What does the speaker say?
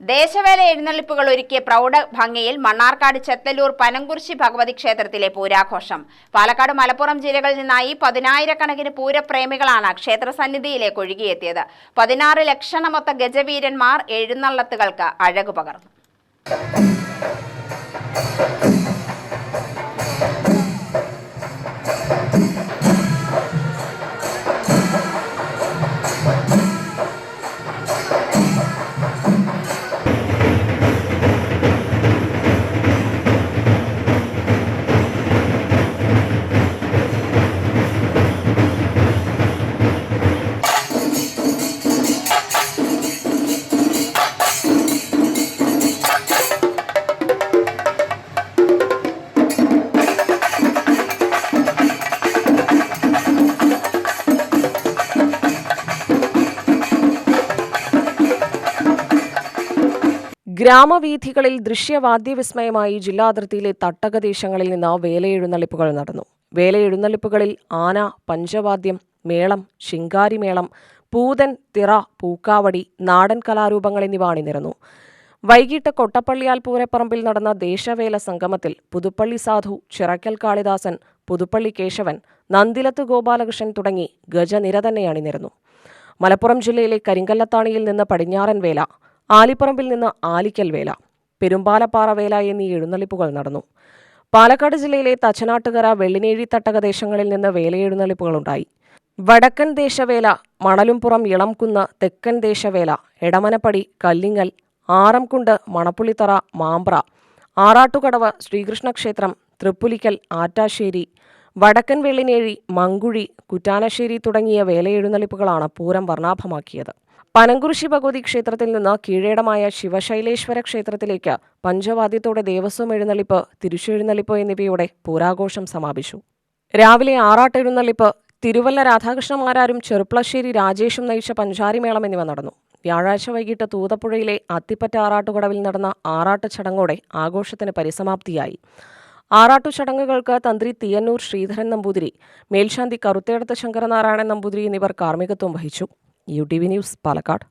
ദേശവേല എഴുന്നള്ളിപ്പുകൾ ഒരുക്കിയ പ്രൗഢ ഭംഗിയിൽ മണ്ണാർക്കാട് ചെത്തല്ലൂർ പനംകുരിശി ഭഗവതി ക്ഷേത്രത്തിലെ പൂരാഘോഷം. പാലക്കാട്, മലപ്പുറം ജില്ലകളിൽ നിന്നായി 10,000-കണക്കിന് പൂരപ്രേമികളാണ് ക്ഷേത്രസന്നിധിയിലേക്ക് ഒഴുകിയെത്തിയത്. 16 ലക്ഷണമൊത്ത ഗജവീരന്മാർ എഴുന്നള്ളത്തുകൾക്ക് അഴകു പകർന്നു. ഗ്രാമവീഥികളിൽ ദൃശ്യവാദ്യവിസ്മയമായി ജില്ലാതിർത്തിയിലെ തട്ടകദേശങ്ങളിൽ നിന്ന് വേലയെഴുന്നള്ളിപ്പുകൾ നടന്നു. വേലയെഴുന്നള്ളിപ്പുകളിൽ ആന, പഞ്ചവാദ്യം, മേളം, ശിങ്കാരിമേളം, പൂതൻ, തിറ, പൂക്കാവടി, നാടൻ കലാരൂപങ്ങൾ എന്നിവ അണിനിരന്നു. വൈകിട്ട് കൊട്ടപ്പള്ളിയാൽ പൂരപ്പറമ്പിൽ നടന്ന ദേശവേല സംഗമത്തിൽ പുതുപ്പള്ളി സാധു, ചിറക്കൽ കാളിദാസൻ, പുതുപ്പള്ളി കേശവൻ, നന്ദിലത്ത് ഗോപാലകൃഷ്ണൻ തുടങ്ങി ഗജനിര തന്നെ അണിനിരന്നു. മലപ്പുറം ജില്ലയിലെ കരിങ്കല്ലത്താണിയിൽ നിന്ന് പടിഞ്ഞാറൻ വേല, ആലിപ്പറമ്പിൽ നിന്ന് ആലിക്കൽ വേല, പെരുമ്പാലപ്പാറ വേല എന്നീ എഴുന്നള്ളിപ്പുകൾ നടന്നു. പാലക്കാട് ജില്ലയിലെ തച്ചനാട്ടുകര, വെള്ളിനേഴി തട്ടകദേശങ്ങളിൽ നിന്ന് വേലയെഴുന്നള്ളിപ്പുകളുണ്ടായി. വടക്കൻ ദേശവേല, മണലുംപുറം, ഇളംകുന്ന്, തെക്കൻ ദേശവേല, എടമനപ്പടി, കല്ലിങ്ങൽ, ആറംകുണ്ട്, മണപ്പുള്ളിത്തറ, മാമ്പ്ര, ആറാട്ടുകടവ്, ശ്രീകൃഷ്ണക്ഷേത്രം, തൃപ്പുലിക്കൽ, ആറ്റാശ്ശേരി, വടക്കൻ വെള്ളിനേഴി, മങ്കുഴി, കുറ്റാനശ്ശേരി തുടങ്ങിയ വേലയെഴുന്നള്ളിപ്പുകളാണ് പൂരം വർണ്ണാഭമാക്കിയത്. പനംകുരിശി ഭഗവതി ക്ഷേത്രത്തിൽ നിന്ന് കീഴേടമായ ശിവശൈലേശ്വര ക്ഷേത്രത്തിലേക്ക് പഞ്ചവാദ്യത്തോടെ ദേവസ്വം എഴുന്നള്ളിപ്പ്, തിരുശെഴുന്നള്ളിപ്പ് എന്നിവയോടെ പൂരാഘോഷം സമാപിച്ചു. രാവിലെ ആറാട്ടെഴുന്നള്ളിപ്പ്, തിരുവല്ല രാധാകൃഷ്ണമാരാരും ചെറുപ്ലശ്ശേരി രാജേഷും നയിച്ച പഞ്ചാരിമേളം എന്നിവ നടന്നു. വ്യാഴാഴ്ച വൈകിട്ട് തൂതപ്പുഴയിലെ അത്തിപ്പറ്റ ആറാട്ടുകടവിൽ നടന്ന ആറാട്ട് ചടങ്ങോടെ ആഘോഷത്തിന് പരിസമാപ്തിയായി. ആറാട്ടു ചടങ്ങുകൾക്ക് തന്ത്രി തീയന്നൂർ ശ്രീധരൻ നമ്പൂതിരി, മേൽശാന്തി കറുത്തേടത്ത് ശങ്കരനാരായണൻ നമ്പൂതിരി എന്നിവർ കാർമ്മികത്വം വഹിച്ചു. UTV news, Palakkad.